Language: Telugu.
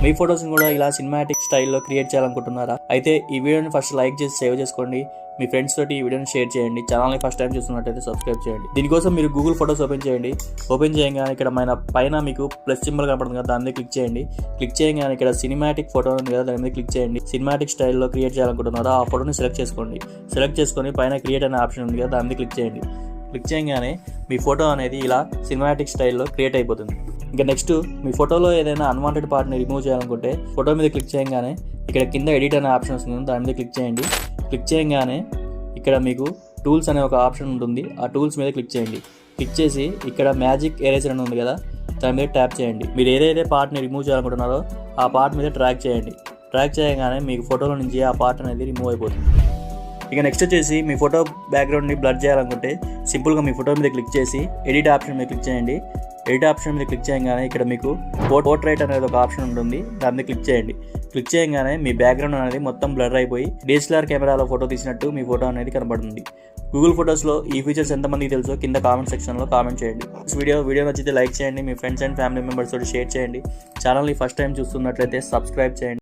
మీ ఫొటోస్ కూడా ఇలా సినిమాటిక్ స్టైల్లో క్రియేట్ చేయాలనుకుంటున్నారా? అయితే ఈ వీడియోని ఫస్ట్ లైక్ చేసి సేవ్ చేసుకోండి. మీ ఫ్రెండ్స్ తోటి ఈ వీడియోని షేర్ చేయండి. ఛానల్ని ఫస్ట్ టైం చూస్తున్నట్టయితే సబ్స్క్రైబ్ చేయండి. దీనికోసం మీరు గూగుల్ ఫొటోస్ ఓపెన్ చేయండి. ఓపెన్ చేయగానే ఇక్కడ పైన మీకు ప్లస్ సింబల్ కనపడుతుంది కదా, దాని మీద క్లిక్ చేయండి. క్లిక్ చేయగానే ఇక్కడ సినిమాటిక్ ఫోటో ఉంది కదా, దాని మీద క్లిక్ చేయండి. సినిమాటిక్ స్టైల్లో క్రియేట్ చేయాలనుకుంటున్నారా? ఆ ఫోటోని సెలెక్ట్ చేసుకోండి. సెలెక్ట్ చేసుకొని పైన క్రియేట్ అనే ఆప్షన్ ఉంది కదా, దాని మీద క్లిక్ చేయండి. క్లిక్ చేయగానే మీ ఫోటో అనేది ఇలా సినిమాటిక్ స్టైల్లో క్రియేట్ అయిపోతుంది. ఇంకా నెక్స్ట్ మీ ఫోటోలో ఏదైనా అన్వాంటెడ్ పార్ట్ని రిమూవ్ చేయాలనుకుంటే ఫోటో మీద క్లిక్ చేయగానే ఇక్కడ కింద ఎడిట్ అనే ఆప్షన్ వస్తుంది, దాని మీద క్లిక్ చేయండి. క్లిక్ చేయగానే ఇక్కడ మీకు టూల్స్ అనే ఒక ఆప్షన్ ఉంటుంది. ఆ టూల్స్ మీద క్లిక్ చేయండి. క్లిక్ చేసి ఇక్కడ మ్యాజిక్ ఎరేజర్ అని ఉంది కదా, దాని మీద ట్యాప్ చేయండి. మీరు ఏదైతే పార్ట్ని రిమూవ్ చేయాలనుకుంటున్నారో ఆ పార్ట్ మీద ట్రాక్ చేయండి. ట్రాక్ చేయగానే మీకు ఫోటోలో నుంచి ఆ పార్ట్ అనేది రిమూవ్ అయిపోతుంది. ఇక నెక్స్ట్ వచ్చేసి మీ ఫోటో బ్యాక్గ్రౌండ్ని బ్లర్ చేయాలనుకుంటే సింపుల్గా మీ ఫోటో మీద క్లిక్ చేసి ఎడిట్ ఆప్షన్ మీద క్లిక్ చేయండి. ఎడిట్ ఆప్షన్ మీద క్లిక్ చేయగానే ఇక్కడ మీకు పోర్ట్రైట్ అనేది ఒక ఆప్షన్ ఉంటుంది, దాని మీద క్లిక్ చేయండి. క్లిక్ చేయగానే మీ బ్యాక్గ్రౌండ్ అనేది మొత్తం బ్లర్ అయిపోయి DSLR కెమెరాలో ఫోటో తీసినట్టు మీ ఫోటో అనేది కనబడుతుంది. గూగుల్ ఫొటోస్లో ఈ ఫీచర్స్ ఎంతమందికి తెలుసో కింద కామెంట్ సెక్షన్లో కామెంట్ చేయండి. వీడియో నచ్చితే లైక్ చేయండి. మీ ఫ్రెండ్స్ అండ్ ఫ్యామిలీ మెంబర్స్ తోటి షేర్ చేయండి. ఛానల్ని ఫస్ట్ టైం చూస్తున్నట్లయితే సబ్స్క్రైబ్ చేయండి.